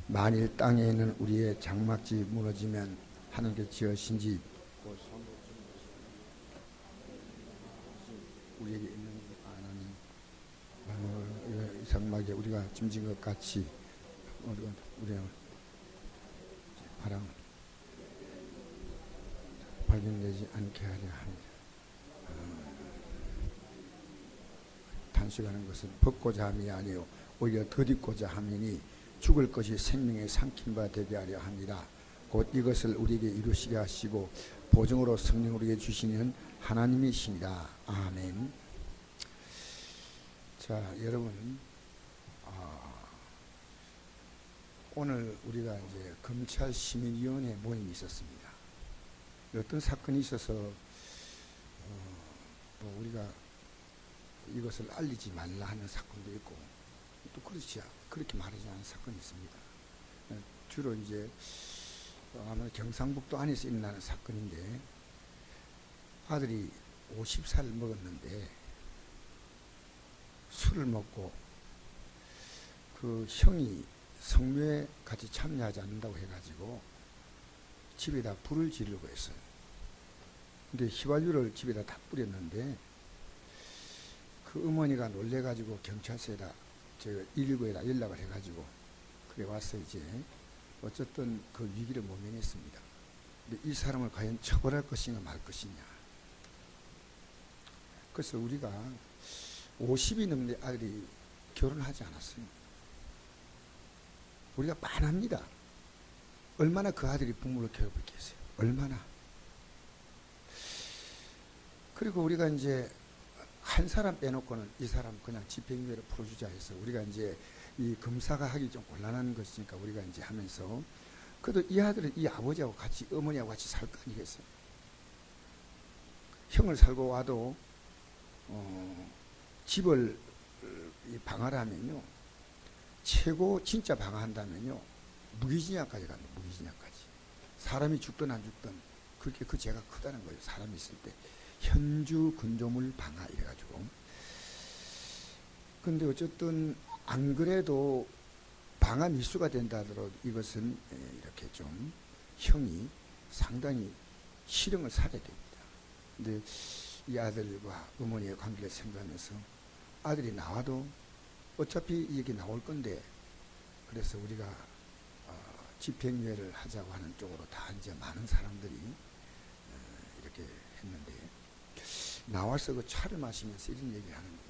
만일 땅에 있는 우리의 장막지 무너지면 하나님께 지으신 집 우리에게 있는 하나님 이 장막에 우리가 짐진 것 같이 우리가 바람 발견되지 않게 하려 합니다. 단식하는 것은 벗고자 함이 아니요 오히려 덧입고자 함이니 죽을 것이 생명의 삼킨 바 되게 하려 합니다. 곧 이것을 우리에게 이루시게 하시고 보증으로 성령을 우리에게 주시는 하나님이십니다. 아멘. 자, 여러분, 오늘 우리가 이제 검찰 시민위원회 모임이 있었습니다. 어떤 사건이 있어서 뭐 우리가 이것을 알리지 말라 하는 사건도 있고 또 그렇게 말하지 않은 사건이 있습니다. 주로 이제 아마 경상북도 안에서 일어나는 사건인데 아들이 50살 먹었는데 술을 먹고 그 형이 성묘에 같이 참여하지 않는다고 해가지고 집에다 불을 지르려고 했어요. 근데 휘발유를 집에다 다 뿌렸는데 그 어머니가 놀래가지고 경찰서에다 119에다 연락을 해가지고 그래 와서 이제 어쨌든 그 위기를 모면했습니다. 근데 이 사람을 과연 처벌할 것이냐 말 것이냐. 그래서 우리가 50이 넘는 아들이 결혼하지 않았어요. 우리가 빤합니다. 얼마나 그 아들이 부모를 괴롭혔겠어요. 얼마나. 그리고 우리가 이제 한 사람 빼놓고는 이 사람 그냥 집행유예를 풀어주자 해서 우리가 이제 이 검사가 하기 좀 곤란한 것이니까 우리가 이제 하면서 그래도 이 아들은 이 아버지하고 같이 어머니하고 같이 살 거 아니겠어요. 형을 살고 와도 집을 방하라 하면요 최고 진짜 방한다면요 무기징역까지 갑니다. 무기징역까지. 사람이 죽든 안 죽든 그렇게 그 죄가 크다는 거예요. 사람이 있을 때 현주 근조물 방하 이래가지고. 근데 어쨌든 안 그래도 방하 미수가 된다 하더라도 이것은 이렇게 좀 형이 상당히 실형을 살아야 됩니다. 근데 이 아들과 어머니의 관계를 생각하면서 아들이 나와도 어차피 이게 나올 건데 그래서 우리가 집행유예를 하자고 하는 쪽으로 다 이제 많은 사람들이 이렇게 했는데 나와서 그 차를 마시면서 이런 얘기를 하는 겁니다.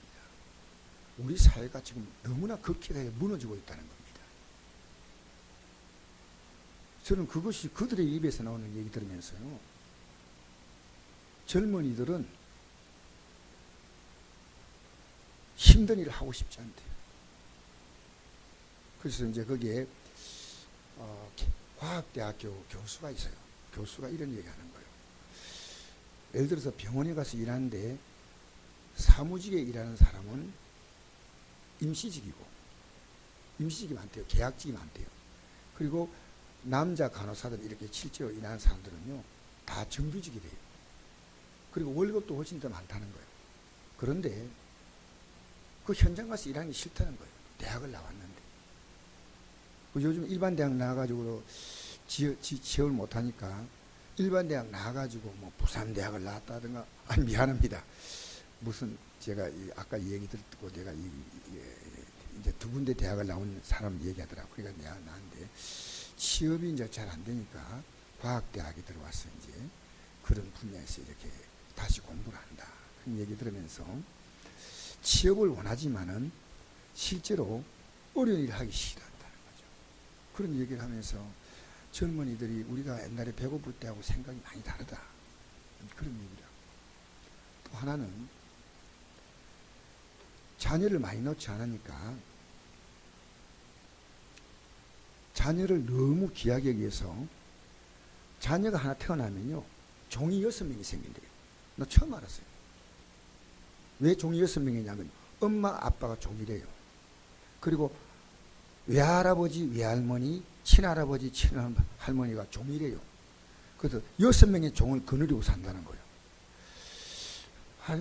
우리 사회가 지금 너무나 급격하게 무너지고 있다는 겁니다. 저는 그것이 그들의 입에서 나오는 얘기 들으면서요 젊은이들은 힘든 일을 하고 싶지 않대요. 그래서 이제 거기에 과학대학교 교수가 있어요. 교수가 이런 얘기하는 거예요. 예를 들어서 병원에 가서 일하는데 사무직에 일하는 사람은 임시직이고 임시직이 많대요. 계약직이 많대요. 그리고 남자 간호사들 이렇게 실제로 일하는 사람들은요 다 정규직이 돼요. 그리고 월급도 훨씬 더 많다는 거예요. 그런데 그 현장 가서 일하는 게 싫다는 거예요. 대학을 나왔는데. 요즘 일반 대학 나와가지고 취업을 못하니까 일반 대학 나와가지고 뭐 부산대학을 나왔다든가 아니 미안합니다. 무슨 제가 아까 얘기 듣고 내가 이제 두 군데 대학을 나온 사람 얘기하더라고. 그러니까 내가 나한테 취업이 이제 잘 안 되니까 과학대학에 들어와서 이제 그런 분야에서 이렇게 다시 공부를 한다. 그런 얘기 들으면서 취업을 원하지만은 실제로 어려운 일을 하기 싫어한다는 거죠. 그런 얘기를 하면서 젊은이들이 우리가 옛날에 배고플 때하고 생각이 많이 다르다. 그런 얘기를 하고. 또 하나는 자녀를 많이 놓지 않으니까 자녀를 너무 귀하게 여기서 자녀가 하나 태어나면요 종이 6명이 생긴대요. 나 처음 알았어요. 왜 종이 6명이냐면 엄마 아빠가 종이래요. 그리고 외할아버지 외할머니 친할아버지 친할머니가 종이래요. 그래서 6명의 종을 거느리고 산다는 거예요.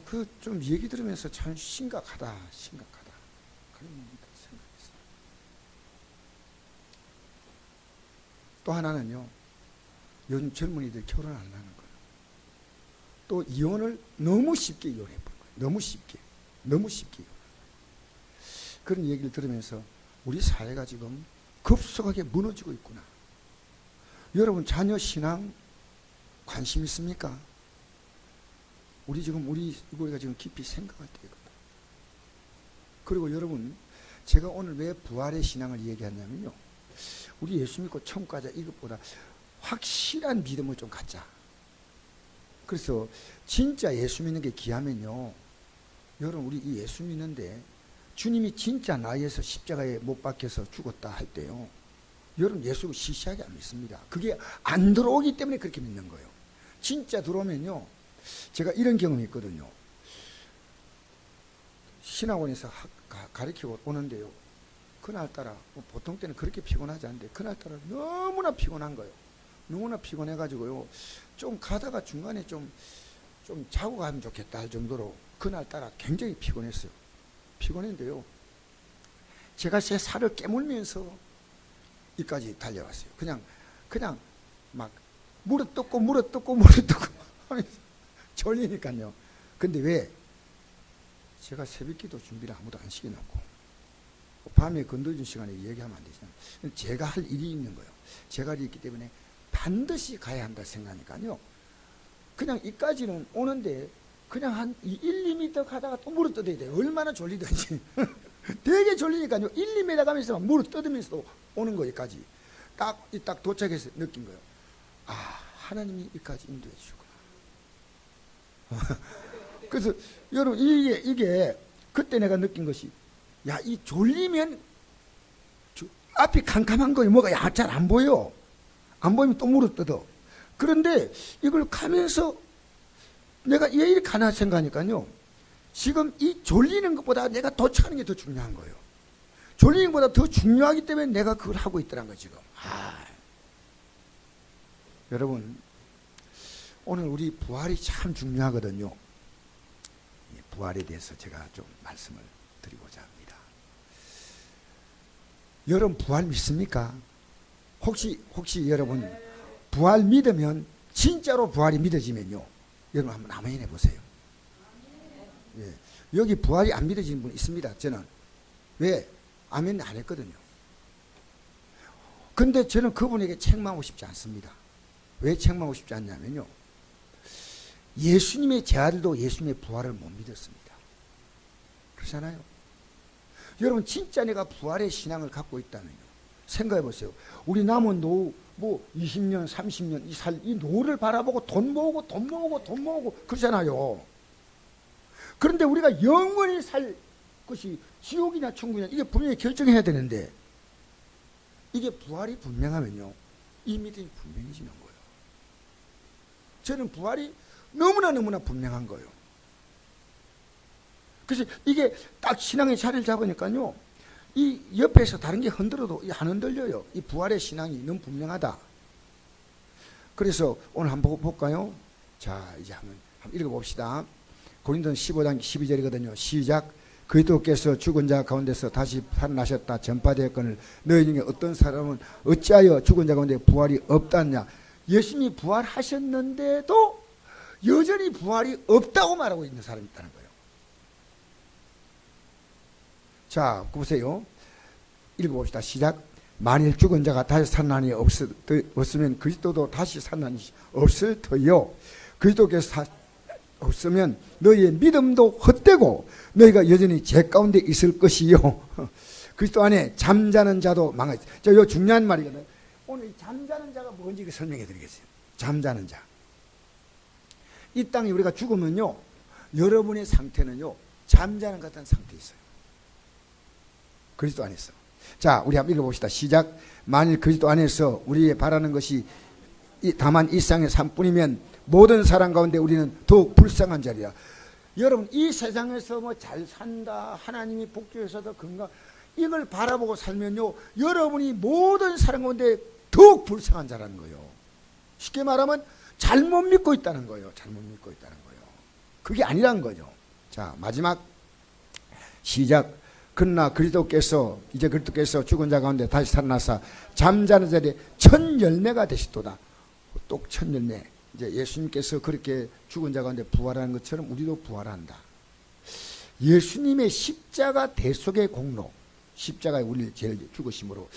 그 좀 얘기 들으면서 참 심각하다 그런 얘기를 생각했어요. 또 하나는요, 요즘 젊은이들 결혼 안 하는 거예요. 또 이혼을 너무 쉽게 이혼해 버린 거예요. 너무 쉽게. 그런 얘기를 들으면서 우리 사회가 지금 급속하게 무너지고 있구나. 여러분, 자녀 신앙 관심 있습니까? 우리가 지금 깊이 생각할 때거든. 그리고 여러분, 제가 오늘 왜 부활의 신앙을 얘기하냐면요, 우리 예수 믿고 천국 가자 이것보다 확실한 믿음을 좀 갖자. 그래서 진짜 예수 믿는 게 귀하면요, 여러분, 우리 이 예수 믿는데 주님이 진짜 나에서 십자가에 못 박혀서 죽었다 할 때요, 여러분, 예수 시시하게 안 믿습니다. 그게 안 들어오기 때문에 그렇게 믿는 거예요. 진짜 들어오면요, 제가 이런 경험이 있거든요. 신학원에서 가르치고 오는데요, 그날따라 보통 때는 그렇게 피곤하지 않은데 그날따라 너무나 피곤한 거예요. 너무나 피곤해가지고요, 좀 가다가 중간에 좀 자고 가면 좋겠다 할 정도로 그날따라 굉장히 피곤했어요. 피곤했는데요, 제가 제 살을 깨물면서 이까지 달려왔어요. 그냥 막 물어뜯고 하면서 졸리니까요. 근데 왜? 제가 새벽기도 준비를 아무도 안 시켜놓고 밤에 건드려준 시간에 얘기하면 안 되잖아요. 제가 할 일이 있는 거예요. 제가 할 일이 있기 때문에 반드시 가야 한다 생각하니까요, 그냥 이까지는 오는데 그냥 한 1, 2m 가다가 또 물어 뜯어야 돼요. 얼마나 졸리든지. 되게 졸리니까요, 1, 2m 가면서 물어 뜯으면서 오는 거기까지. 딱 도착해서 느낀 거예요. 아, 하나님이 여기까지 인도해 주구나. 그래서 여러분, 이게 그때 내가 느낀 것이, 야, 이 졸리면 앞이 캄캄한 거예요. 뭐가 잘 안 보여. 안 보이면 또 물어 뜯어. 그런데 이걸 가면서 내가 왜 이렇게 하나 생각하니까요, 지금 이 졸리는 것보다 내가 도착하는 게 더 중요한 거예요. 졸리는 것보다 더 중요하기 때문에 내가 그걸 하고 있더란 거예요, 지금. 여러분, 오늘 우리 부활이 참 중요하거든요. 부활에 대해서 제가 좀 말씀을 드리고자 합니다. 여러분, 부활 믿습니까? 혹시 여러분 부활 믿으면, 진짜로 부활이 믿어지면요, 여러분 한번 아멘 해보세요. 예. 여기 부활이 안 믿어지는 분 있습니다. 저는 왜? 아멘 안 했거든요. 근데 저는 그분에게 책망하고 싶지 않습니다. 왜 책망하고 싶지 않냐면요, 예수님의 제 아들도 예수님의 부활을 못 믿었습니다. 그렇잖아요. 여러분, 진짜 내가 부활의 신앙을 갖고 있다면요, 생각해 보세요. 우리 남은 노후, 20년, 30년, 이 노후를 바라보고 돈 모으고 그러잖아요. 그런데 우리가 영원히 살 것이 지옥이나 천국이나 이게 분명히 결정해야 되는데, 이게 부활이 분명하면요, 이 믿음이 분명해지는 거예요. 저는 부활이 너무나 분명한 거예요. 그래서 이게 딱 신앙의 자리를 잡으니까요, 이 옆에서 다른 게 흔들어도 안 흔들려요. 이 부활의 신앙이 너무 분명하다. 그래서 오늘 한번 볼까요? 자, 이제 한번 읽어봅시다. 고린도전 15장 12절이거든요. 시작. 그리스도께서 죽은 자 가운데서 다시 살아나셨다 전파되었거늘 너희 중에 어떤 사람은 어찌하여 죽은 자 가운데 부활이 없다냐. 예수님이 부활하셨는데도 여전히 부활이 없다고 말하고 있는 사람이 있다는 거예요. 자, 보세요. 읽어봅시다. 시작. 만일 죽은 자가 다시 살아나니 없으면 그리스도도 다시 살아나니 없을 터요. 그리스도께서 없으면 너희의 믿음도 헛되고 너희가 여전히 죄 가운데 있을 것이요. 그리스도 안에 잠자는 자도 망하지. 이 중요한 말이거든요. 오늘 이 잠자는 자가 뭔지 설명해 드리겠어요. 잠자는 자. 이 땅에 우리가 죽으면요, 여러분의 상태는요, 잠자는 같은 상태에 있어요. 그리스도 안에서. 자, 우리 한번 읽어봅시다. 시작. 만일 그리스도 안에서 우리의 바라는 것이 다만 이 세상의 삶뿐이면 모든 사람 가운데 우리는 더욱 불쌍한 자리라. 여러분, 이 세상에서 뭐 잘 산다, 하나님이 복주해서 더 건강, 이걸 바라보고 살면요, 여러분이 모든 사람 가운데 더욱 불쌍한 자라는 거예요. 쉽게 말하면 잘못 믿고 있다는 거예요. 잘못 믿고 있다는 거예요. 그게 아니란 거죠. 자, 마지막 시작. 그러나 그리스도께서 죽은 자 가운데 다시 살아나사 잠자는 자리에 첫 열매가 되시도다. 또 첫 열매. 이제 예수님께서 그렇게 죽은 자 가운데 부활하는 것처럼 우리도 부활한다. 예수님의 십자가 대속의 공로, 십자가에 우리를 죄를 죽으심으로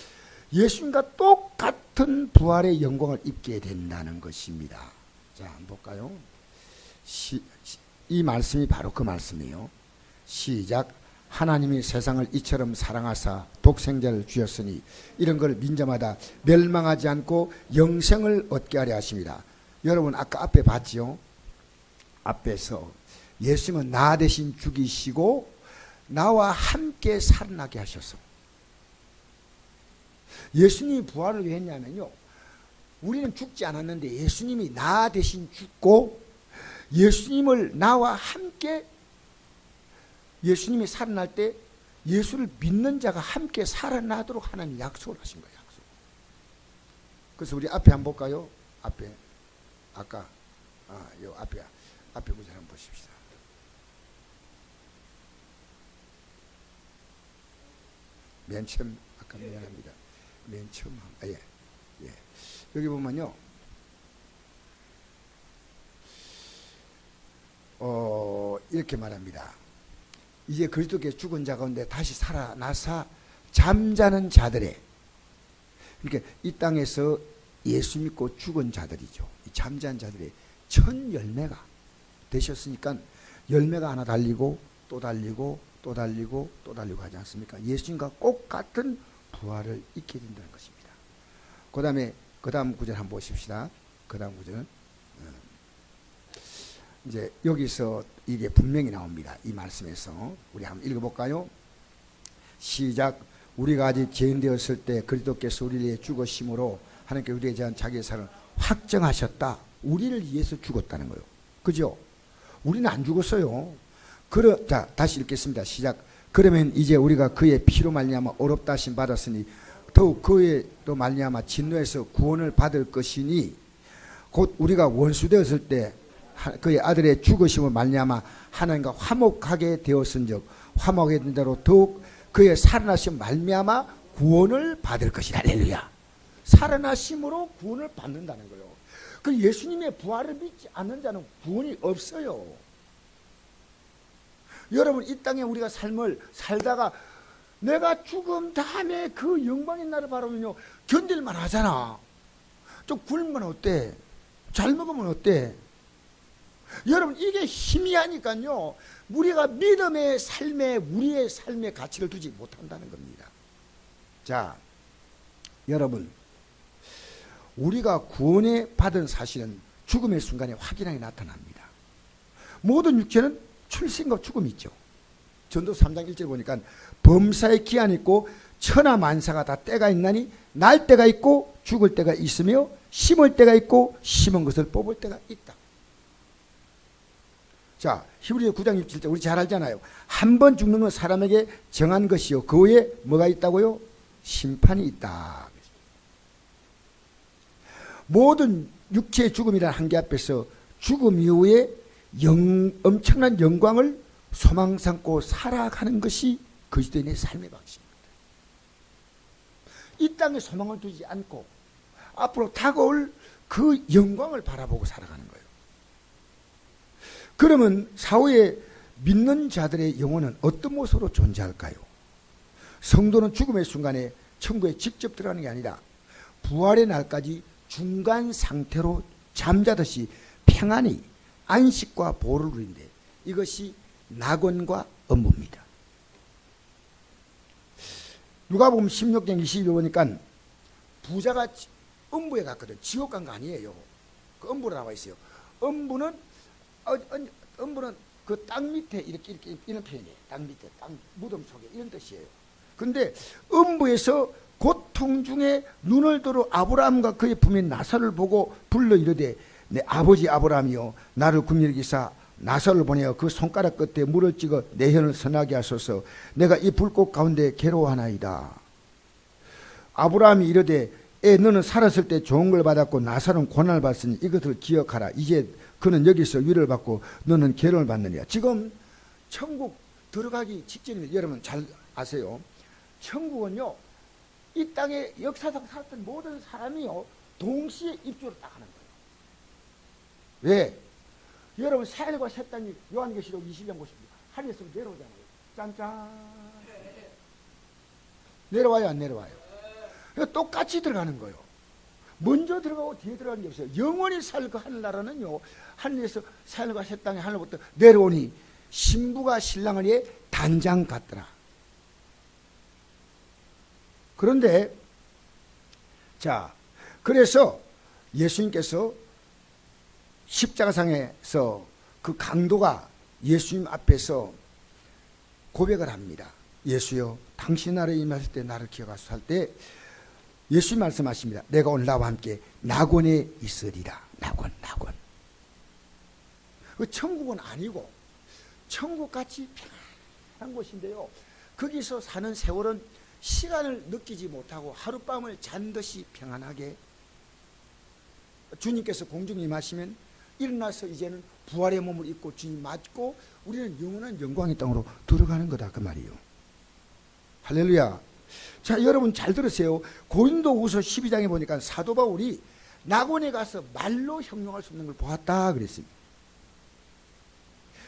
예수님과 똑같은 부활의 영광을 입게 된다는 것입니다. 자, 한번 볼까요? 이 말씀이 바로 그 말씀이에요. 시작. 하나님이 세상을 이처럼 사랑하사 독생자를 주셨으니 이런 걸 민자마다 멸망하지 않고 영생을 얻게 하려 하십니다. 여러분 아까 앞에 봤지요? 앞에서 예수님은 나 대신 죽이시고 나와 함께 살아나게 하셔서, 예수님이 부활을 왜 했냐면요, 우리는 죽지 않았는데 예수님이 나 대신 죽고 예수님을 나와 함께, 예수님이 살아날 때 예수를 믿는 자가 함께 살아나도록 하나님이 약속을 하신 거예요. 약속. 그래서 우리 앞에 한번 볼까요? 앞에 아까 요 앞에 구절 한번 보십시다. 맨 처음, 아까 미안합니다. 맨 처음 예. 여기 보면요, 이렇게 말합니다. 이제 그리스도께서 죽은 자 가운데 다시 살아나사 잠자는 자들의, 그러니까 이 땅에서 예수 믿고 죽은 자들이죠. 이 잠자는 자들의 첫 열매가 되셨으니까 열매가 하나 달리고 또 달리고 또 달리고 또 달리고 하지 않습니까? 예수님과 똑같은 부활을 잊게 된다는 것입니다. 그 다음 구절 한번 보십시다. 그 다음 구절. 이제 여기서 이게 분명히 나옵니다. 이 말씀에서 우리 한번 읽어볼까요? 시작. 우리가 아직 죄인 되었을 때 그리스도께서 우리를 위해 죽으심으로 하나님께 우리에 대한 자기의 사랑을 확정하셨다. 우리를 위해서 죽었다는 거예요. 그죠? 우리는 안 죽었어요. 자, 다시 읽겠습니다. 시작. 그러면 이제 우리가 그의 피로 말미암아 어렵다 하심 받았으니 더욱 그의로 말미암아 진노에서 구원을 받을 것이니, 곧 우리가 원수 되었을 때 그의 아들의 죽으심을 말미암아 하나님과 화목하게 되었은즉 화목하게 된 대로 더욱 그의 살아나심 말미암아 구원을 받을 것이라. 할렐루야. 살아나심으로 구원을 받는다는 거예요. 그 예수님의 부활을 믿지 않는 자는 구원이 없어요. 여러분 이 땅에 우리가 삶을 살다가 내가 죽음 다음에 그 영광의 날을 바라보면요, 견딜만 하잖아. 좀 굶으면 어때? 잘 먹으면 어때? 여러분 이게 희미하니까요, 우리가 믿음의 삶에 우리의 삶의 가치를 두지 못한다는 겁니다. 자, 여러분 우리가 구원에 받은 사실은 죽음의 순간에 확연하게 나타납니다. 모든 육체는 출생과 죽음이 있죠. 전도 3장 1절 보니까 범사의 기한이 있고 천하만사가 다 때가 있나니 날 때가 있고 죽을 때가 있으며 심을 때가 있고 심은 것을 뽑을 때가 있다. 자, 히브리서 9장 27절 우리 잘 알잖아요. 한 번 죽는 건 사람에게 정한 것이요 그 후에 뭐가 있다고요? 심판이 있다. 모든 육체의 죽음이라는 한계 앞에서 죽음 이후에 엄청난 영광을 소망 삼고 살아가는 것이 그리스도인의 삶의 방식입니다. 이 땅에 소망을 두지 않고 앞으로 다가올 그 영광을 바라보고 살아가는 거예요. 그러면 사후에 믿는 자들의 영혼은 어떤 모습으로 존재할까요? 성도는 죽음의 순간에 천국에 직접 들어가는 게 아니라 부활의 날까지 중간 상태로 잠자듯이 평안히 안식과 보호를 누린데, 이것이 낙원과 음부입니다. 누가복음 16장 22절 보니까 부자가 음부에 갔거든. 지옥 간 거 아니에요. 그 음부로 나와 있어요. 음부는 그 땅 밑에 이렇게 이런 표현이에요. 땅 밑에, 땅 무덤 속에 이런 뜻이에요. 근데 음부에서 고통 중에 눈을 들어 아브라함과 그의 부민 나사를 보고 불러 이르되 내 아버지 아브라함이여 나를 긍휼히 여기사 나사를 보내어 그 손가락 끝에 물을 찍어 내 혀를 선하게 하소서. 내가 이 불꽃 가운데 괴로워하나이다. 아브라함이 이르되 너는 살았을 때 좋은 걸 받았고 나사는 고난을 받았으니 이것을 기억하라. 이제 그는 여기서 위를 받고 너는 괴로움을 받느니라. 지금 천국 들어가기 직전입니다. 여러분 잘 아세요? 천국은요, 이 땅에 역사상 살았던 모든 사람이요, 동시에 입주를 딱 하는 거예요. 왜? 여러분, 사일과 새 땅이 요한계시록 20장 보십니다. 하늘에서 내려오잖아요. 짠짠. 내려와요, 안 내려와요? 똑같이 들어가는 거예요. 먼저 들어가고 뒤에 들어가는 게 없어요. 영원히 살 그 하늘나라는요, 하늘에서 사일과 새 땅의 하늘부터 내려오니 신부가 신랑을 위해 단장 같더라. 그런데 자, 그래서 예수님께서 십자가상에서 그 강도가 예수님 앞에서 고백을 합니다. 예수여, 당신 나라에 임하실 때 나를 기억하소서 할 때 예수님 말씀하십니다. 내가 오늘 나와 함께 낙원에 있으리라. 낙원. 그 천국은 아니고 천국같이 편안한 곳인데요, 거기서 사는 세월은 시간을 느끼지 못하고 하룻밤을 잔 듯이 평안하게, 주님께서 공중 임하시면 일어나서 이제는 부활의 몸을 입고 주님 맞고 우리는 영원한 영광의 땅으로 들어가는 거다, 그 말이에요. 할렐루야. 자, 여러분 잘 들으세요. 고린도후서 12장에 보니까 사도 바울이 낙원에 가서 말로 형용할 수 없는 걸 보았다 그랬습니다.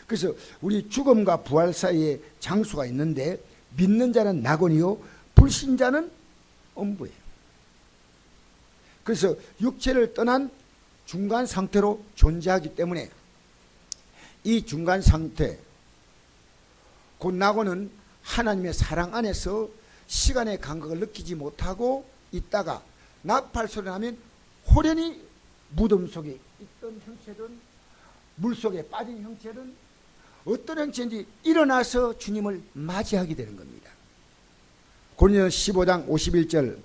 그래서 우리 죽음과 부활 사이에 장수가 있는데, 믿는 자는 낙원이요 불신자는 엄부예요. 그래서 육체를 떠난 중간 상태로 존재하기 때문에 이 중간 상태, 곧 낙원은 하나님의 사랑 안에서 시간의 간격을 느끼지 못하고 있다가 나팔 소리 나면 호련히 무덤 속에 있던 형체든 물 속에 빠진 형체든 어떤 형체인지 일어나서 주님을 맞이하게 되는 겁니다. 고린도전서 15장 51절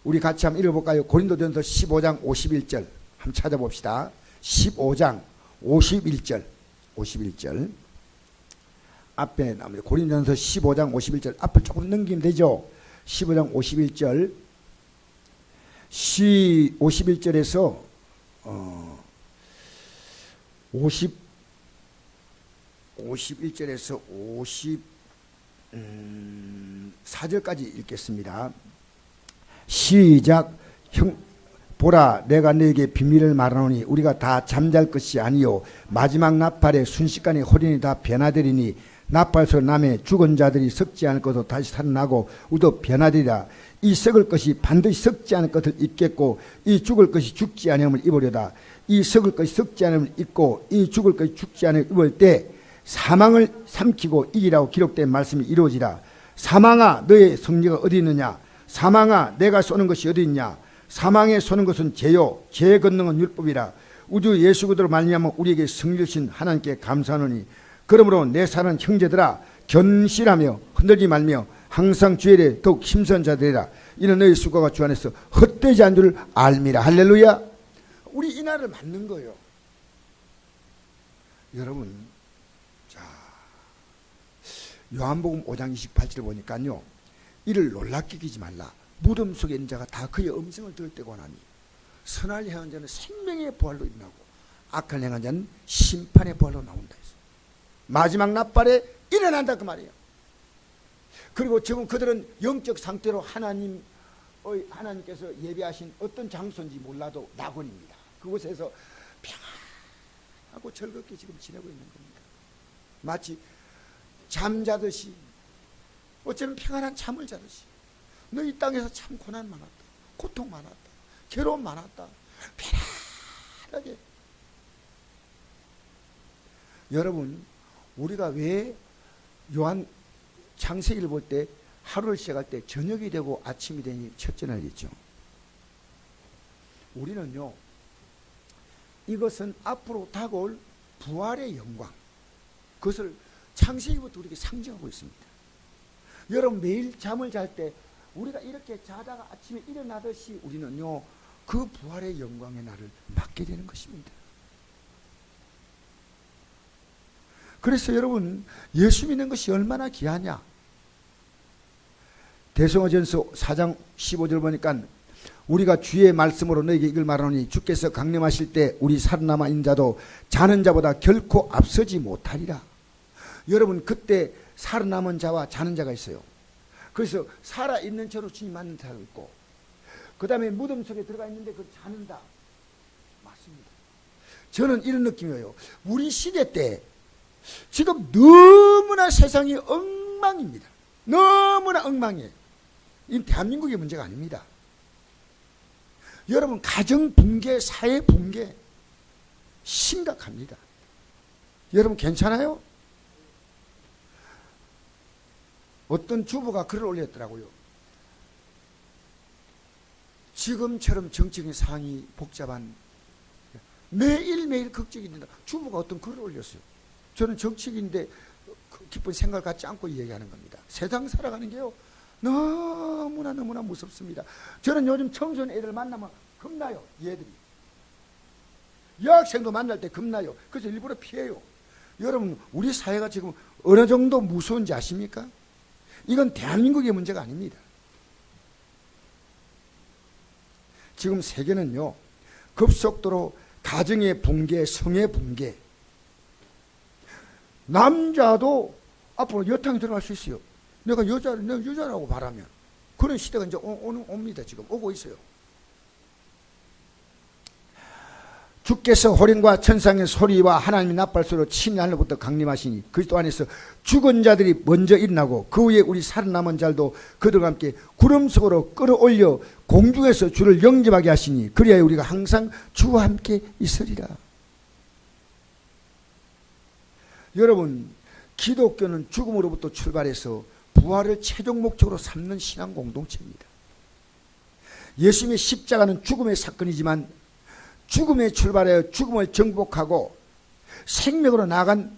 우리 같이 한번 읽어볼까요? 고린도전서 15장 51절 한번 찾아봅시다. 15장 51절 앞에 나옵니다. 고린도전서 15장 51절 앞을 조금 넘기면 되죠. 15장 51절 51절에서 51절에서 54절까지 읽겠습니다. 시작. 보라, 내가 너에게 비밀을 말하노니 우리가 다 잠잘 것이 아니요 마지막 나팔에 순식간에 호련히 다 변화되리니 나팔소 남에 죽은 자들이 썩지 않을 것도 다시 살아나고 우도 변화되리라. 이 썩을 것이 반드시 썩지 않을 것을 입겠고 이 죽을 것이 죽지 아니함을 입으려다. 이 썩을 것이 썩지 않음을 입고 이 죽을 것이 죽지 않음을 입을 때 사망을 삼키고 이기라고 기록된 말씀이 이루어지라. 사망아, 너의 승리가 어디 있느냐? 사망아, 내가 쏘는 것이 어디 있냐? 사망에 쏘는 것은 죄요 죄의 권능은 율법이라. 우주 예수 그리스도로 말미암아 우리에게 승리를 주신 하나님께 감사하노니 그러므로 내 사랑하는 형제들아, 견실하며 흔들지 말며 항상 주의 일에 더욱 힘선 자들이라. 이는 너희 수고가 주 안에서 헛되지 않은 줄 알미라. 할렐루야. 우리 이 날을 맞는 거예요. 여러분, 자, 요한복음 5장 28절 보니까요, 이를 놀랍게 여기지 말라. 무덤 속에 있는 자가 다 그의 음성을 들을 때고 나니 선할 행한 자는 생명의 부활로 일어나고 악한 행한 자는 심판의 부활로 나온다 했어요. 마지막 나팔에 일어난다 그 말이에요. 그리고 지금 그들은 영적 상태로 하나님께서 예배하신 어떤 장소인지 몰라도 낙원입니다. 그곳에서 평안하고 즐겁게 지금 지내고 있는 겁니다. 마치 잠자듯이, 어쩌면 평안한 잠을 자듯이. 너 이 땅에서 참 고난 많았다, 고통 많았다, 괴로움 많았다, 편안하게. 여러분, 우리가 왜 요한 창세기를 볼 때 하루를 시작할 때 저녁이 되고 아침이 되니 첫째 날이죠. 우리는요, 이것은 앞으로 다가올 부활의 영광, 그것을 창세기부터 우리에게 상징하고 있습니다. 여러분, 매일 잠을 잘 때 우리가 이렇게 자다가 아침에 일어나듯이 우리는요, 그 부활의 영광의 날을 맞게 되는 것입니다. 그래서 여러분, 예수 믿는 것이 얼마나 귀하냐. 대성어전서 4장 15절 보니까 우리가 주의 말씀으로 너에게 이걸 말하노니 주께서 강림하실 때 우리 살아남아 있는 자도 자는 자보다 결코 앞서지 못하리라. 여러분, 그때 살아남은 자와 자는 자가 있어요. 그래서 살아있는 채로 주님 만난 사람 있고, 그 다음에 무덤 속에 들어가 있는데 그걸 자는다. 맞습니다. 저는 이런 느낌이에요. 우리 시대 때 지금 너무나 세상이 엉망입니다. 너무나 엉망이에요. 이 대한민국의 문제가 아닙니다. 여러분, 가정 붕괴, 사회 붕괴 심각합니다. 여러분 괜찮아요? 어떤 주부가 글을 올렸더라고요. 지금처럼 정치적인 상황이 복잡한, 매일매일 걱정이 된다. 주부가 어떤 글을 올렸어요. 저는 정치인인데 깊은 생각을 갖지 않고 얘기하는 겁니다. 세상 살아가는 게요, 너무나 무섭습니다. 저는 요즘 청소년 애들 만나면 겁나요. 얘들이 여학생도 만날 때 겁나요. 그래서 일부러 피해요. 여러분, 우리 사회가 지금 어느 정도 무서운지 아십니까? 이건 대한민국의 문제가 아닙니다. 지금 세계는요, 급속도로 가정의 붕괴, 성의 붕괴, 남자도 앞으로 여탕이 들어갈 수 있어요. 내가 여자라고 바라면. 그런 시대가 이제 옵니다. 지금 오고 있어요. 주께서 호령과 천상의 소리와 하나님의 나팔소리로 친히 하늘부터 강림하시니 그리스도 안에서 죽은 자들이 먼저 일어나고 그 후에 우리 살아남은 자들도 그들과 함께 구름 속으로 끌어올려 공중에서 주를 영접하게 하시니 그리하여 우리가 항상 주와 함께 있으리라. 여러분, 기독교는 죽음으로부터 출발해서 부활을 최종 목적으로 삼는 신앙 공동체입니다. 예수님의 십자가는 죽음의 사건이지만 죽음에 출발하여 죽음을 정복하고 생명으로 나아간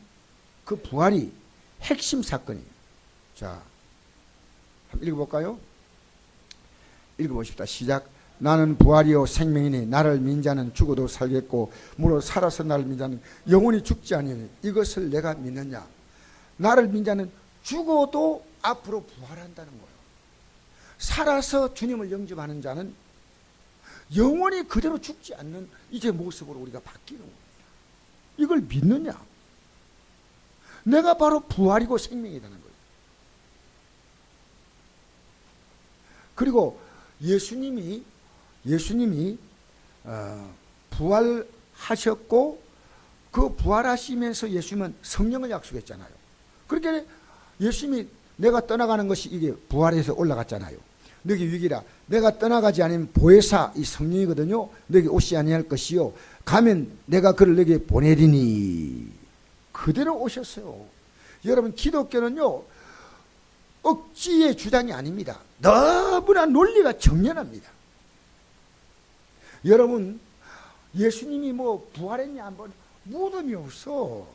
그 부활이 핵심 사건이에요. 자, 한번 읽어볼까요? 읽어보십시다. 시작. 나는 부활이요 생명이니 나를 믿는 자는 죽어도 살겠고 무릇 살아서 나를 믿는 자는 영원히 죽지 아니하니 이것을 내가 믿느냐. 나를 믿는 자는 죽어도 앞으로 부활한다는 거예요. 살아서 주님을 영접하는 자는 영원히 그대로 죽지 않는 이제 모습으로 우리가 바뀌는 겁니다. 이걸 믿느냐? 내가 바로 부활이고 생명이라는 거예요. 그리고 예수님이 부활하셨고 그 부활하시면서 예수님은 성령을 약속했잖아요. 그렇게 예수님이 내가 떠나가는 것이 이게 부활해서 올라갔잖아요. 너희 위기라. 내가 떠나가지 않으면 보혜사 이 성령이거든요. 너희 오시 아니할 것이요. 가면 내가 그를 너희에게 보내리니. 그대로 오셨어요. 여러분, 기독교는요, 억지의 주장이 아닙니다. 너무나 논리가 정연합니다. 여러분, 예수님이 뭐 부활했냐 한번 무덤이 없어.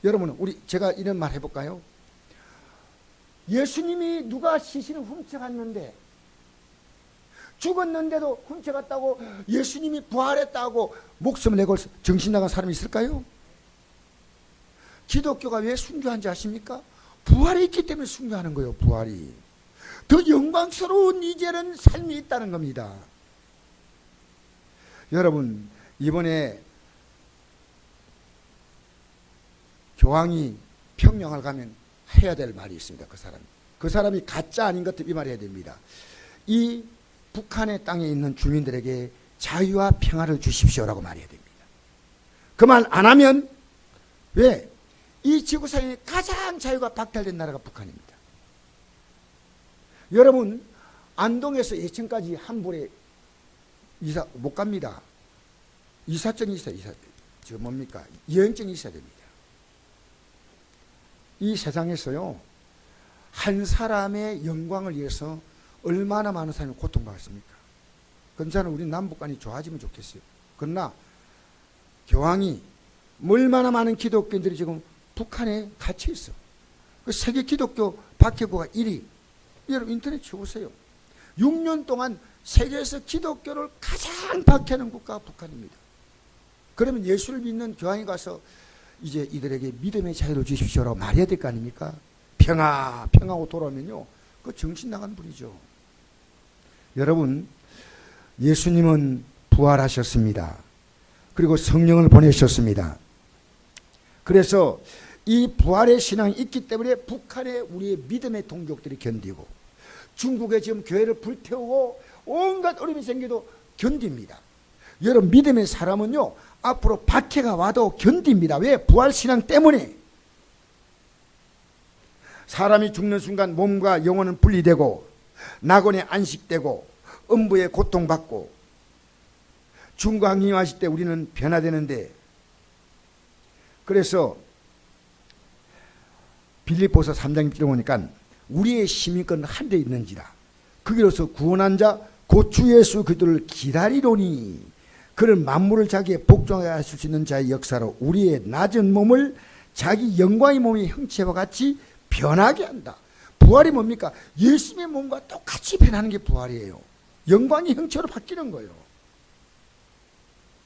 여러분, 제가 이런 말 해볼까요? 예수님이 누가 시신을 훔쳐갔는데 죽었는데도 훔쳐갔다고 예수님이 부활했다고 목숨을 내고 정신 나간 사람이 있을까요? 기독교가 왜 순교한지 아십니까? 부활이 있기 때문에 순교하는 거예요. 부활이 더 영광스러운 이제는 삶이 있다는 겁니다. 여러분, 이번에 교황이 평양을 가면 해야 될 말이 있습니다. 그 사람이 가짜 아닌 것 이 말 해야 됩니다. 이 북한의 땅에 있는 주민들에게 자유와 평화를 주십시오라고 말해야 됩니다. 그 말 안 하면 왜? 이 지구상에 가장 자유가 박탈된 나라가 북한입니다. 여러분, 안동에서 예천까지 한 번에 이사 못 갑니다. 이사증이 있어요. 지금 뭡니까? 여행증이 있어야 됩니다. 이 세상에서요, 한 사람의 영광을 위해서 얼마나 많은 사람이 고통받았습니까? 그러나 우리 남북간이 좋아지면 좋겠어요. 그러나 교황이 얼마나 많은 기독교인들이 지금 북한에 갇혀 있어. 그 세계 기독교 박해국가 1위. 여러분 인터넷 쳐보세요. 6년 동안 세계에서 기독교를 가장 박해하는 국가가 북한입니다. 그러면 예수를 믿는 교황이 가서 이제 이들에게 믿음의 자유를 주십시오라고 말해야 될 거 아닙니까? 평화하고 돌아오면요, 그 정신 나간 분이죠. 여러분, 예수님은 부활하셨습니다. 그리고 성령을 보내셨습니다. 그래서 이 부활의 신앙이 있기 때문에 북한의 우리의 믿음의 동족들이 견디고, 중국에 지금 교회를 불태우고 온갖 어려움이 생겨도 견딥니다. 여러분, 믿음의 사람은요 앞으로 박해가 와도 견딥니다. 왜? 부활신앙 때문에. 사람이 죽는 순간 몸과 영혼은 분리되고 낙원에 안식되고 음부에 고통받고 중광이 왔을 때 우리는 변화되는데, 그래서 빌립보서 3장 1절에 보니까 우리의 시민권은 한 데 있는지라 거기로서 구원한 자 곧 주 예수 그리스도를 기다리노니 그는 만물을 자기의 복종하게 하실 수 있는 자의 역사로 우리의 낮은 몸을 자기 영광의 몸의 형체와 같이 변하게 한다. 부활이 뭡니까? 예수님의 몸과 똑같이 변하는 게 부활이에요. 영광의 형체로 바뀌는 거예요.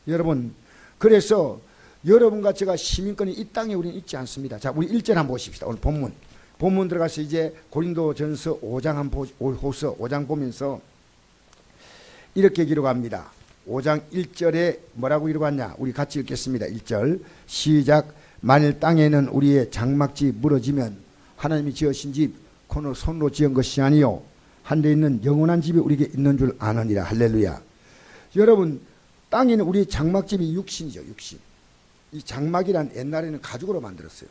여러분, 그래서 여러분과 제가 시민권이 이 땅에 우리는 있지 않습니다. 자, 우리 1절 한번 보십시다. 오늘 본문 들어가서 이제 고린도전서 5장 보면서 이렇게 기록합니다. 5장 1절에 뭐라고 기록하냐? 우리 같이 읽겠습니다. 1절 시작. 만일 땅에는 우리의 장막지 무너지면 하나님이 지으신 집 코너 손으로 지은 것이 아니요 한데 있는 영원한 집이 우리에게 있는 줄 아느니라. 할렐루야. 여러분, 땅에는 우리 장막집이 육신이죠. 육신. 이 장막이란 옛날에는 가죽으로 만들었어요.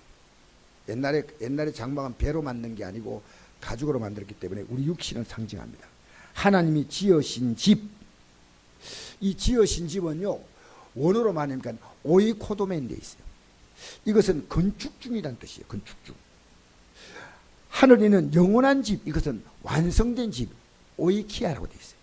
옛날에 장막은 배로 만든 게 아니고 가죽으로 만들었기 때문에 우리 육신을 상징합니다. 하나님이 지으신 집, 이 지으신 집은요 원어로 말하면 오이코도메인 데 있어요. 이것은 건축 중이라는 뜻이에요. 건축 중. 하늘에는 영원한 집, 이것은 완성된 집, 오이키아라고 되어 있어요.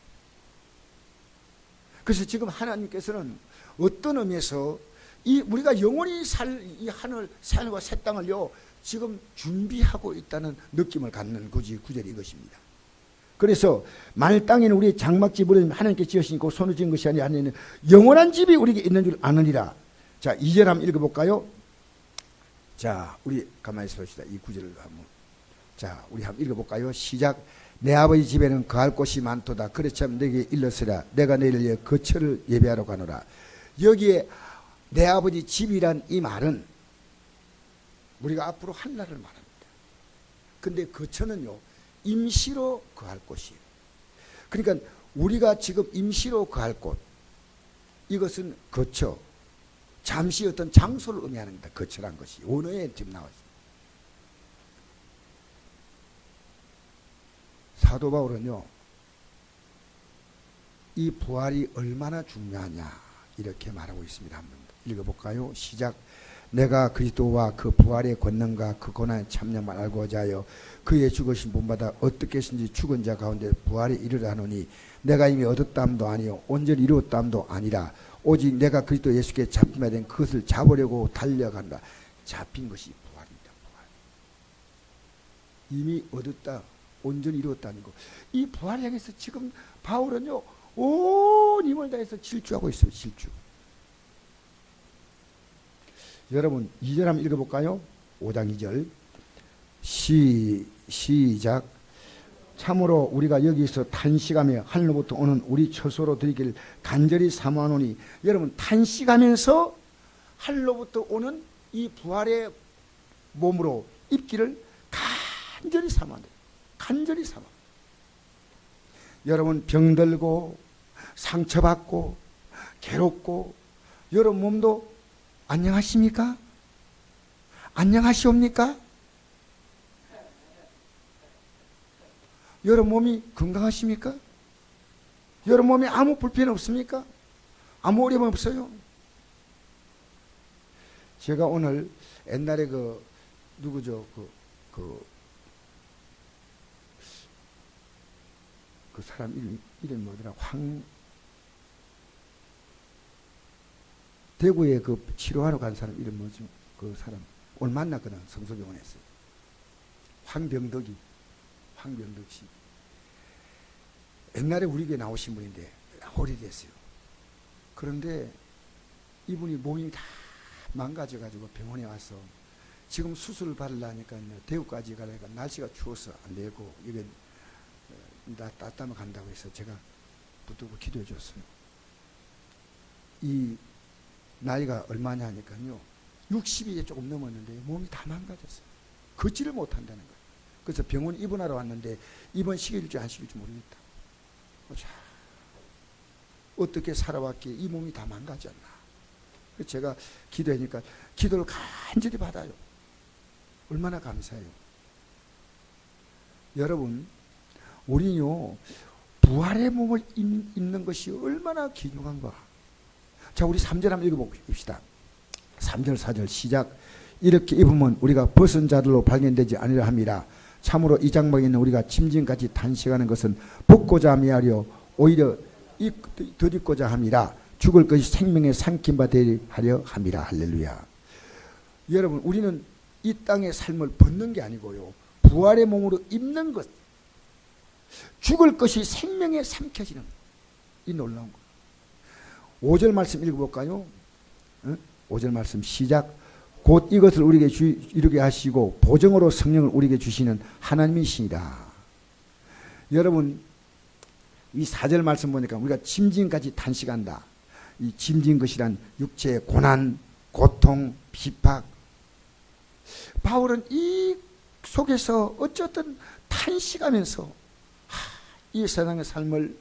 그래서 지금 하나님께서는 어떤 의미에서 이 우리가 영원히 살 이 하늘 산과 새 땅을요 지금 준비하고 있다는 느낌을 갖는 구절이 이것입니다. 그래서 만일 땅에는 우리의 장막집을 하나님께 지으시고 손을 지은 것이 아니라 하나님은 영원한 집이 우리에게 있는 줄 아느니라. 자, 2절 한번 읽어볼까요? 자, 우리 가만히 있어 봅시다. 이 구절을 한번. 자, 우리 한번 읽어볼까요? 시작. 내 아버지 집에는 거할 곳이 많도다. 그렇지만 내게 일러서라. 내가 내일 위해 거처를 예배하러 가노라. 여기에 내 아버지 집이란 이 말은 우리가 앞으로 한 날을 말합니다. 근데 거처는요 임시로 거할 곳이에요. 그러니까 우리가 지금 임시로 거할 곳, 이것은 거처, 잠시 어떤 장소를 의미하는 겁니다. 거처란 것이 원어에 지금 나와 있습니다. 사도 바울은요 이 부활이 얼마나 중요하냐 이렇게 말하고 있습니다. 한번 읽어볼까요? 시작. 내가 그리스도와 그 부활의 권능과 그 고난의 참념을 알고자 하여 그의 죽으신 본받아 어떻게 했는지 죽은 자 가운데 부활에 이르라노니 내가 이미 얻었다함도 아니요 온전히 이루었다함도 아니라 오직 내가 그리스도 예수께 잡힘에 된 그것을 잡으려고 달려간다. 잡힌 것이 부활입니다. 부활. 이미 얻었다, 온전히 이루었다는 거. 이 부활을 향해서 지금 바울은요 온 힘을 다해서 질주하고 있어요. 질주. 여러분 2절 한번 읽어볼까요? 5장 2절 시작. 참으로 우리가 여기서 탄식하며 하늘로부터 오는 우리 처소로 드리기를 간절히 사모하노니, 여러분 탄식하면서 하늘로부터 오는 이 부활의 몸으로 입기를 간절히 사모한다. 간절히 사모. 여러분 병들고 상처받고 괴롭고 여러분 몸도 안녕하십니까? 안녕하시옵니까? 여러분 몸이 건강하십니까? 여러분 몸에 아무 불편 없습니까? 아무 어려움 없어요? 제가 오늘 옛날에 누구죠? 그 사람 이름이 뭐더라? 대구에 치료하러 간 사람 이름 뭐죠? 그 사람 오늘 만났거든. 성서병원에서. 황병덕 씨. 옛날에 우리 교회 나오신 분인데 오래됐어요. 그런데 이분이 몸이 다 망가져가지고 병원에 와서 지금 수술을 받으려니까 대구까지 가려니까 날씨가 추워서 안 되고 이게 따뜻하면 간다고 해서 제가 붙들고 기도해 줬어요. 이 나이가 얼마냐 하니까요 60이 조금 넘었는데 몸이 다 망가졌어요. 걷지를 못한다는 거예요. 그래서 병원 입원하러 왔는데 입원 시킬지 안 시킬지 모르겠다. 자, 어떻게 살아왔기에 이 몸이 다 망가졌나. 그래서 제가 기도하니까 기도를 간절히 받아요. 얼마나 감사해요. 여러분, 우리는요 부활의 몸을 입는 것이 얼마나 귀중한가. 자, 우리 3절 한번 읽어봅시다. 3절 4절 시작. 이렇게 입으면 우리가 벗은 자들로 발견되지 아니라 함이라. 참으로 이 장막에 있는 우리가 짐진같이 단식하는 것은 벗고자 함이하려 오히려 덧입고자 함이라. 죽을 것이 생명의 삼킴바 되려 함이라. 할렐루야. 여러분, 우리는 이 땅의 삶을 벗는 게 아니고요 부활의 몸으로 입는 것, 죽을 것이 생명에 삼켜지는 이 놀라운 것. 5절 말씀 읽어볼까요? 5절 말씀 시작. 곧 이것을 우리에게 이루게 하시고 보정으로 성령을 우리에게 주시는 하나님이시니라. 여러분, 이 4절 말씀 보니까 우리가 짐진까지 단식한다. 이 짐진 것이란 육체의 고난, 고통, 비박. 바울은 이 속에서 어쨌든 탄식하면서 이 세상의 삶을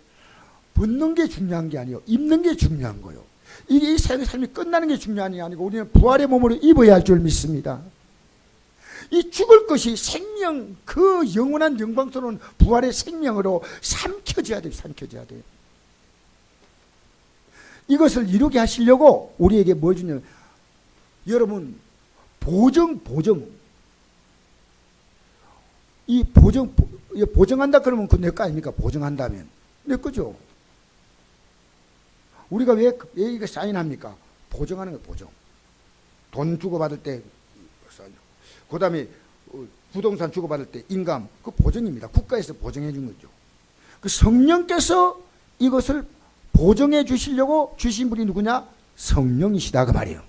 벗는 게 중요한 게 아니에요. 입는 게 중요한 거예요. 이 세상의 삶이 끝나는 게 중요한 게 아니고 우리는 부활의 몸으로 입어야 할 줄 믿습니다. 이 죽을 것이 생명, 그 영원한 영광스러운 부활의 생명으로 삼켜져야 돼요. 삼켜져야 돼요. 이것을 이루게 하시려고 우리에게 뭐 주냐면, 여러분, 보정. 이 보정한다 그러면 그 내 거 아닙니까? 보정한다면. 내 거죠. 우리가 왜 이거 사인합니까? 보정하는 거예요, 보정. 돈 주고받을 때, 그 다음에 부동산 주고받을 때 인감, 그 보정입니다. 국가에서 보정해 준 거죠. 그 성령께서 이것을 보정해 주시려고 주신 분이 누구냐? 성령이시다 그 말이에요.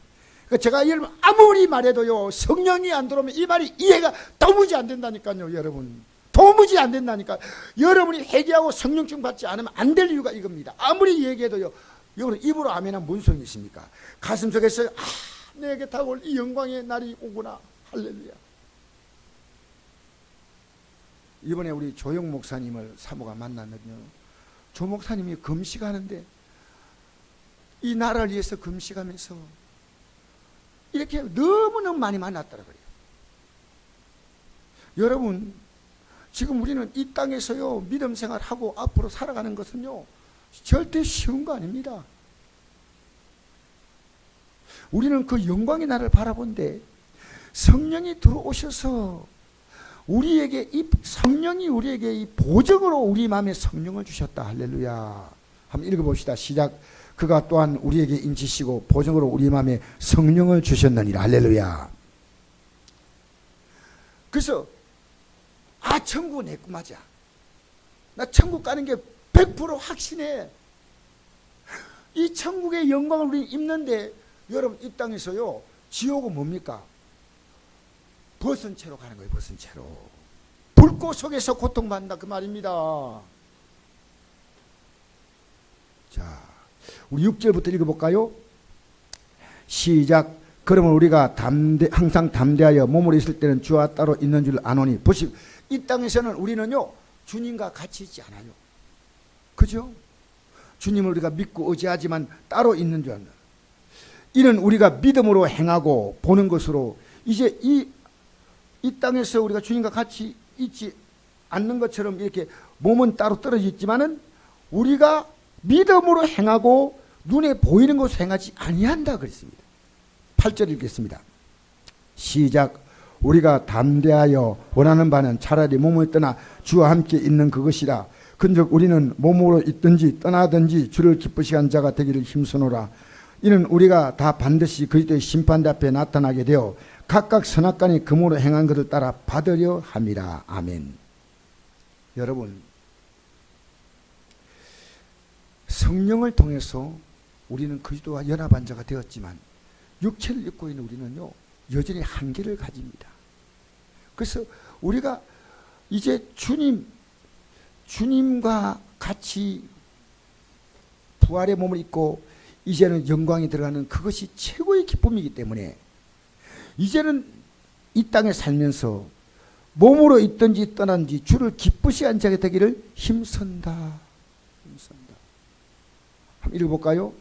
그러니까 제가 여러분 아무리 말해도요 성령이 안 들어오면 이 말이 이해가 도무지 안 된다니까요. 여러분 도무지 안 된다니까. 여러분이 회개하고 성령증 받지 않으면 안 될 이유가 이겁니다. 아무리 얘기해도요 여러분 입으로 아멘하면 뭔 소용이 있습니까? 가슴속에서 내게 다가올 이 영광의 날이 오구나. 할렐루야. 이번에 우리 조영 목사님을 사모가 만났거든요. 조 목사님이 금식하는데 이 나라를 위해서 금식하면서 이렇게 너무너무 많이 만났더라고요. 여러분, 지금 우리는 이 땅에서요 믿음 생활하고 앞으로 살아가는 것은요 절대 쉬운 거 아닙니다. 우리는 그 영광의 나라를 바라본데 성령이 들어오셔서 우리에게 성령이 우리에게 이 보정으로 우리 마음에 성령을 주셨다. 할렐루야. 한번 읽어봅시다. 시작. 그가 또한 우리에게 인치시고 보정으로 우리 마음에 성령을 주셨느니라. 할렐루야. 그래서 천국 내 꿈하자. 나 천국 가는 게 100% 확신해. 이 천국의 영광을 우리 입는데 여러분 이 땅에서요 지옥은 뭡니까? 벗은 채로 가는 거예요. 벗은 채로. 불꽃 속에서 고통받는다 그 말입니다. 자, 우리 6절부터 읽어볼까요? 시작. 그러면 우리가 항상 담대하여 몸으로 있을 때는 주와 따로 있는 줄 아노니. 보시, 이 땅에서는 우리는요 주님과 같이 있지 않아요. 그죠? 주님을 우리가 믿고 의지하지만 따로 있는 줄 안다. 이는 우리가 믿음으로 행하고 보는 것으로 이제 이 땅에서 우리가 주님과 같이 있지 않는 것처럼 이렇게 몸은 따로 떨어져 있지만은 우리가 믿음으로 행하고 눈에 보이는 것을 행하지 아니한다 그랬습니다. 8절 읽겠습니다. 시작. 우리가 담대하여 원하는 바는 차라리 몸을 떠나 주와 함께 있는 그것이라. 근즉 우리는 몸으로 있든지 떠나든지 주를 기쁘시게 한 자가 되기를 힘쓰노라. 이는 우리가 다 반드시 그리스도의 심판대 앞에 나타나게 되어 각각 선악간이 금으로 행한 것을 따라 받으려 함이라. 아멘. 여러분, 성령을 통해서 우리는 그리스도와 연합한 자가 되었지만 육체를 입고 있는 우리는요 여전히 한계를 가집니다. 그래서 우리가 이제 주님과 같이 부활의 몸을 입고 이제는 영광이 들어가는 그것이 최고의 기쁨이기 때문에 이제는 이 땅에 살면서 몸으로 있든지 떠난지 주를 기쁘시 한 자가 되기를 힘쓴다. 힘쓴다. 한번 읽어볼까요?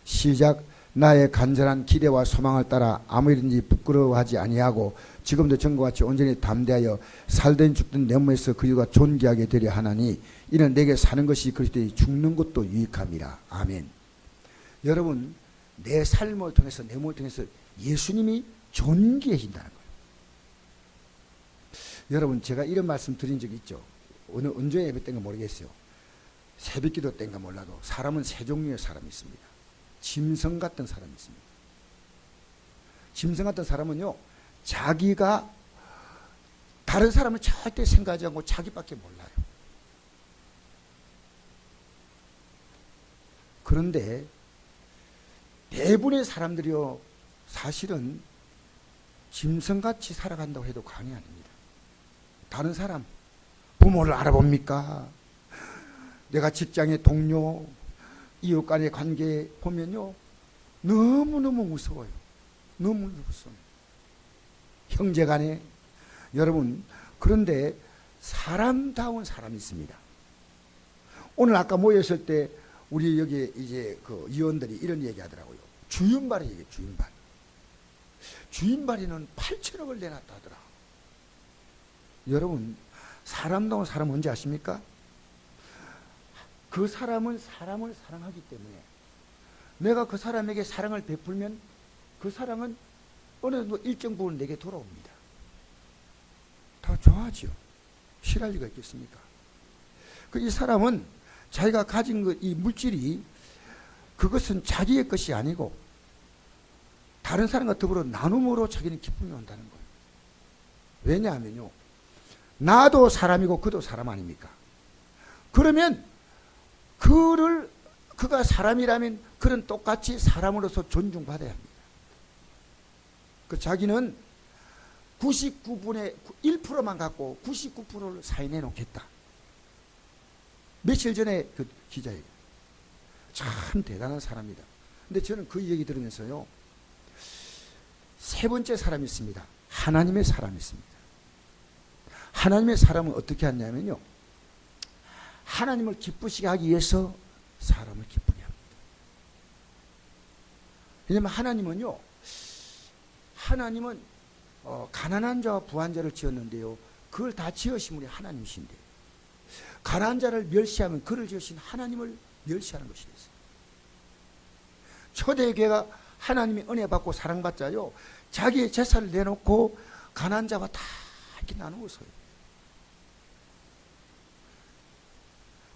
시작. 나의 간절한 기대와 소망을 따라 아무 일인지 부끄러워하지 아니하고 지금도 전과 같이 온전히 담대하여 살든 죽든 내 몸에서 그리스도가 존귀하게 되려 하나니 이는 내게 사는 것이 그리스도의 죽는 것도 유익함이라. 아멘. 여러분, 내 삶을 통해서 내 몸을 통해서 예수님이 존귀해진다는 거예요. 여러분, 제가 이런 말씀 드린 적이 있죠. 어느 언제 예배 때인가 모르겠어요. 새벽기도 때인가 몰라도 사람은 세 종류의 사람이 있습니다. 짐승 같은 사람이 있습니다. 짐승 같은 사람은요, 자기가 다른 사람을 절대 생각하지 않고 자기밖에 몰라요. 그런데 대부분의 사람들이요, 사실은 짐승같이 살아간다고 해도 과언이 아닙니다. 다른 사람, 부모를 알아봅니까? 내가 직장의 동료, 이웃 간의 관계 보면요, 너무너무 무서워요. 너무 무서워요. 형제 간에. 여러분, 그런데 사람다운 사람이 있습니다. 오늘 아까 모였을 때 우리 여기 이제 그 위원들이 이런 얘기 하더라고요. 주인발이 얘기해, 주인발. 주인발이는 8천억을 내놨다 하더라. 여러분, 사람다운 사람 뭔지 아십니까? 그 사람은 사람을 사랑하기 때문에 내가 그 사람에게 사랑을 베풀면 그 사랑은 어느 정도 일정 부분 내게 돌아옵니다. 다 좋아하죠. 싫어할 리가 있겠습니까? 이 사람은 자기가 가진 이 물질이 그것은 자기의 것이 아니고 다른 사람과 더불어 나눔으로 자기는 기쁨이 온다는 거예요. 왜냐하면요, 나도 사람이고 그도 사람 아닙니까? 그러면 그가 사람이라면 그는 똑같이 사람으로서 존중받아야 합니다. 자기는 99분의 1%만 갖고 99%를 사인해 놓겠다. 며칠 전에 그 기자에게 참 대단한 사람이다. 근데 저는 그 얘기 들으면서요, 세 번째 사람이 있습니다. 하나님의 사람이 있습니다. 하나님의 사람은 어떻게 하냐면요, 하나님을 기쁘시게 하기 위해서 사람을 기쁘게 합니다. 왜냐하면 하나님은 가난한 자와 부한 자를 지었는데요, 그걸 다 지으신 분이 하나님이신데 가난한 자를 멸시하면 그를 지으신 하나님을 멸시하는 것이 됐어요. 초대교회가 하나님의 은혜 받고 사랑받자요, 자기의 재산을 내놓고 가난한 자와 다 이렇게 나누어서요.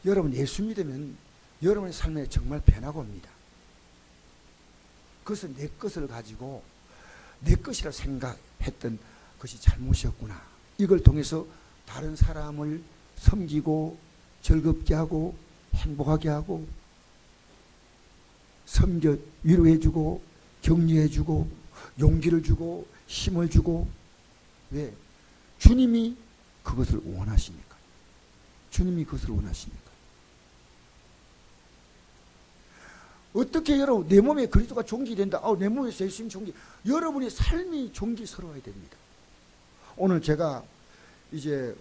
여러분, 예수 믿으면 여러분의 삶에 정말 변화가 옵니다. 그것은 내 것을 가지고 내 것이라 생각했던 것이 잘못이었구나. 이걸 통해서 다른 사람을 섬기고 즐겁게 하고 행복하게 하고 섬겨 위로해주고 격려해주고 용기를 주고 힘을 주고. 왜? 주님이 그것을 원하시니까. 주님이 그것을 원하시니까. 어떻게 여러분 내 몸에 그리스도가 존귀된다. 내 몸에서 예수님 존귀. 여러분의 삶이 존귀스러워야 됩니다. 오늘 제가 이제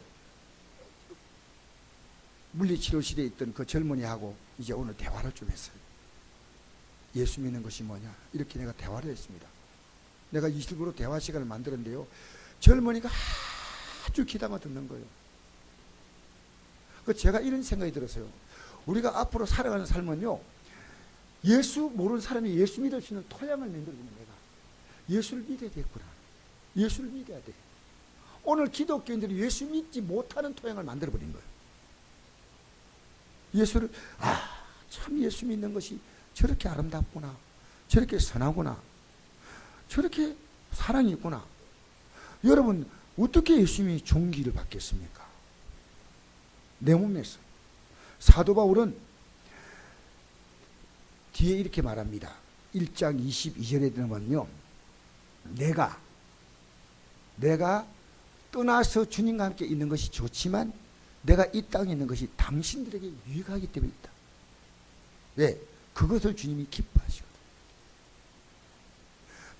물리치료실에 있던 그 젊은이하고 이제 오늘 대화를 좀 했어요. 예수 믿는 것이 뭐냐, 이렇게 내가 대화를 했습니다. 내가 일부러 대화 시간을 만들었는데요, 젊은이가 아주 귀담아 듣는 거예요. 제가 이런 생각이 들었어요. 우리가 앞으로 살아가는 삶은요, 예수 모르는 사람이 예수 믿을 수 있는 토양을 만들어주는, 내가 예수를 믿어야겠구나. 예수를 믿어야 돼. 오늘 기독교인들이 예수 믿지 못하는 토양을 만들어버린 거예요. 예수를, 참 예수 믿는 것이 저렇게 아름답구나, 저렇게 선하구나, 저렇게 사랑이 있구나. 여러분, 어떻게 예수님이 존귀를 받겠습니까? 내 몸에서. 사도 바울은 뒤에 이렇게 말합니다. 1장 22절에 들어보면요, 내가 떠나서 주님과 함께 있는 것이 좋지만 내가 이 땅에 있는 것이 당신들에게 유익하기 때문에 있다. 왜? 그것을 주님이 기뻐하시거든.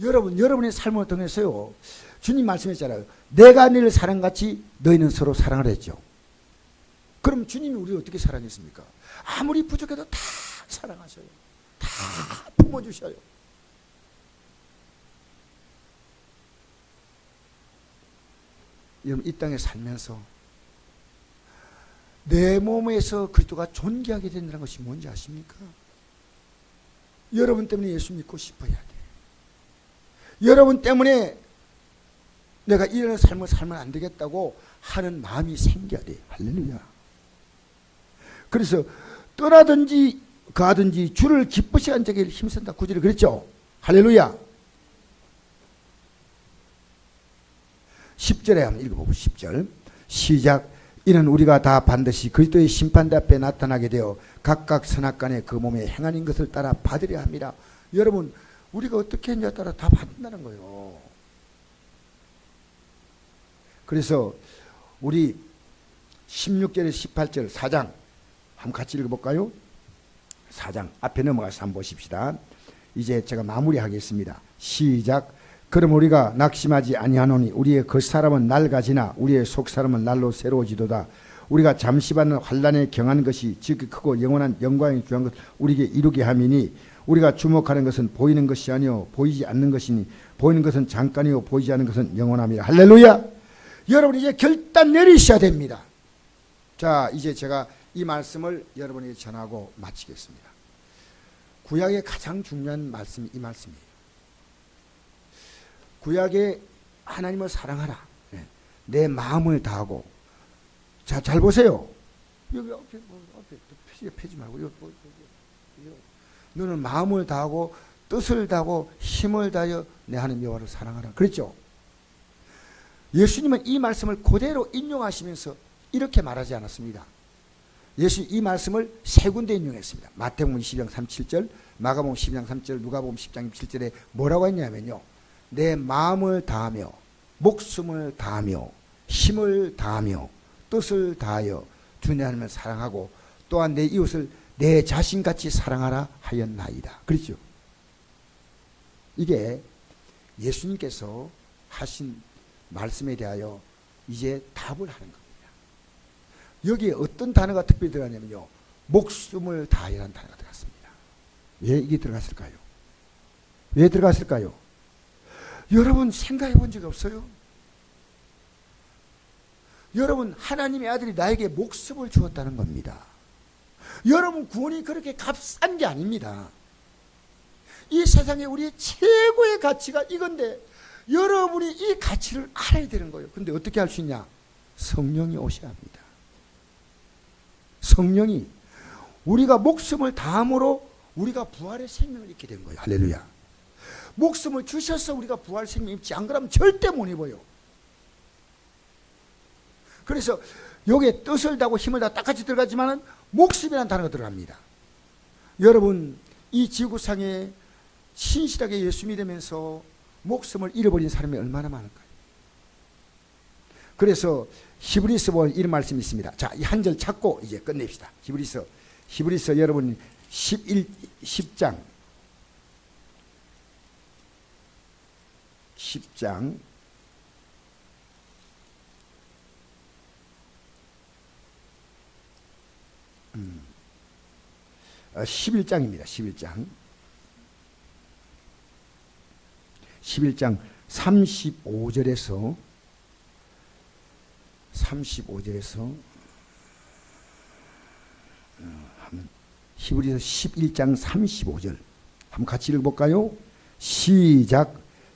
여러분의 삶을 통해서요, 주님 말씀했잖아요. 내가 너희를 사랑같이 너희는 서로 사랑을 했죠. 그럼 주님이 우리를 어떻게 사랑했습니까? 아무리 부족해도 다 사랑하셔요. 다 품어주셔요. 여러분, 이 땅에 살면서 내 몸에서 그리스도가 존귀하게 된다는 것이 뭔지 아십니까? 여러분 때문에 예수 믿고 싶어야 돼요. 여러분 때문에 내가 이런 삶을 살면 안 되겠다고 하는 마음이 생겨야 돼요. 할렐루야. 그래서 떠나든지 가든지 주를 기쁘시게 한 자에게 힘쓴다. 구절에 그랬죠. 할렐루야. 10절에 한번 읽어보고 10절 시작. 이는 우리가 다 반드시 그리스도의 심판대 앞에 나타나게 되어 각각 선악간에 그 몸에 행하는 것을 따라 받으려 합니다. 여러분, 우리가 어떻게 했냐에 따라 다 받는다는 거예요. 그래서 우리 16절에 18절 4장 한번 같이 읽어볼까요? 4장 앞에 넘어가서 한번 보십시다. 이제 제가 마무리하겠습니다. 시작. 그럼 우리가 낙심하지 아니하노니 우리의 겉사람은 낡아지나 우리의 속사람은 날로 새로워지도다. 우리가 잠시 받는 환난에 경한 것이 지극히 크고 영원한 영광이 주한 것 우리에게 이루게 함이니 우리가 주목하는 것은 보이는 것이 아니요 보이지 않는 것이니 보이는 것은 잠깐이요 보이지 않는 것은 영원함이라. 할렐루야. 여러분, 이제 결단 내리셔야 됩니다. 자, 이제 제가 이 말씀을 여러분에게 전하고 마치겠습니다. 구약의 가장 중요한 말씀이 이 말씀이에요. 구약에 하나님을 사랑하라. 내 마음을 다하고. 자, 잘 보세요. 여기 앞에 펴지 말고. 너는 마음을 다하고 뜻을 다하고 힘을 다하여 내 하나님 여호와를 사랑하라. 그랬죠? 예수님은 이 말씀을 그대로 인용하시면서 이렇게 말하지 않았습니다. 예수 이 말씀을 세 군데 인용했습니다. 마태복음 12장 37절, 마가복음 12장 3절, 누가복음 10장 7절에 뭐라고 했냐면요. 내 마음을 다하며 목숨을 다하며 힘을 다하며 뜻을 다하여 주 내 하나님을 사랑하고 또한 내 이웃을 내 자신같이 사랑하라 하였나이다. 그렇죠? 이게 예수님께서 하신 말씀에 대하여 이제 답을 하는 겁니다. 여기에 어떤 단어가 특별히 들어가냐면요. 목숨을 다하라는 단어가 들어갔습니다. 왜 이게 들어갔을까요? 왜 들어갔을까요? 여러분 생각해 본 적이 없어요? 여러분, 하나님의 아들이 나에게 목숨을 주었다는 겁니다. 여러분, 구원이 그렇게 값싼 게 아닙니다. 이 세상에 우리의 최고의 가치가 이건데 여러분이 이 가치를 알아야 되는 거예요. 근데 어떻게 할 수 있냐? 성령이 오셔야 합니다. 성령이 우리가 목숨을 다함으로 우리가 부활의 생명을 입게 된 거예요. 할렐루야. 목숨을 주셔서 우리가 부활 생명 입지 안 그러면 절대 못 입어요. 그래서 여기에 뜻을 다하고 힘을 다 똑같이 들어가지만은 목숨이라는 단어가 들어갑니다. 여러분, 이 지구상에 신실하게 예수 믿으면서 목숨을 잃어버린 사람이 얼마나 많을까요? 그래서 히브리서 보면 이런 말씀이 있습니다. 자, 이 한 절 찾고 이제 끝냅시다. 히브리서 여러분 10장 11장입니다. 11장 35절에서 히브리서 11장 35절 한번 같이 읽어볼까요? 시작.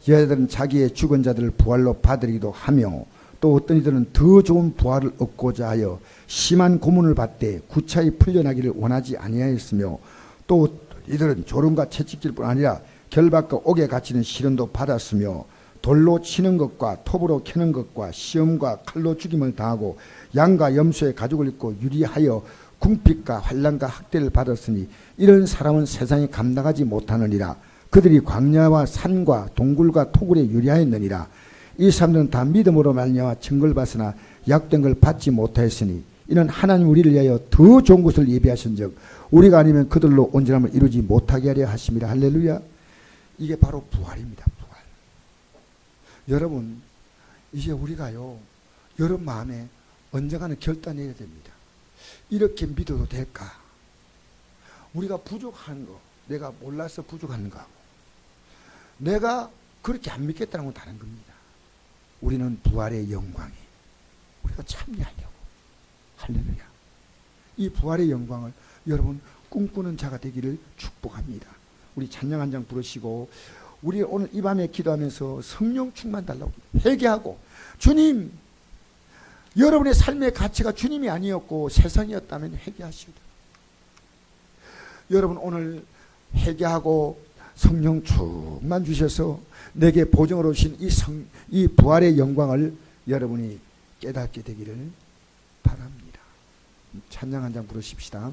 여자들은 자기의 죽은 자들을 부활로 받으리기도 하며 또 어떤 이들은 더 좋은 부활을 얻고자 하여 심한 고문을 받되 구차히 풀려나기를 원하지 아니하였으며 또 이들은 조롱과 채찍질뿐 아니라 결박과 옥에 갇히는 시련도 받았으며 돌로 치는 것과 톱으로 캐는 것과 시험과 칼로 죽임을 당하고 양과 염소의 가죽을 입고 유리하여 궁핍과 환난과 학대를 받았으니 이런 사람은 세상에 감당하지 못하느니라. 그들이 광야와 산과 동굴과 토굴에 유리하였느니라. 이 사람들은 다 믿음으로 말미암아 증거를 받으나 약된 걸 받지 못하였으니 이는 하나님 우리를 위하여 더 좋은 것을 예비하신즉 우리가 아니면 그들로 온전함을 이루지 못하게 하려 하심이라. 할렐루야. 이게 바로 부활입니다. 부활. 여러분, 이제 우리가요, 여러분 마음에 언젠가는 결단해야 됩니다. 이렇게 믿어도 될까? 우리가 부족한 거, 내가 몰라서 부족한 거하고, 내가 그렇게 안 믿겠다는 건 다른 겁니다. 우리는 부활의 영광에 우리가 참여하려고. 할렐루야. 이 부활의 영광을 여러분 꿈꾸는 자가 되기를 축복합니다. 우리 찬양 한 장 부르시고, 우리 오늘 이 밤에 기도하면서 성령 충만 달라고 회개하고, 주님, 여러분의 삶의 가치가 주님이 아니었고 세상이었다면 회개하시오. 여러분 오늘 회개하고 성령 충만 주셔서 내게 보증으로 오신 이 부활의 영광을 여러분이 깨닫게 되기를 바랍니다. 찬양 한 장 부르십시다.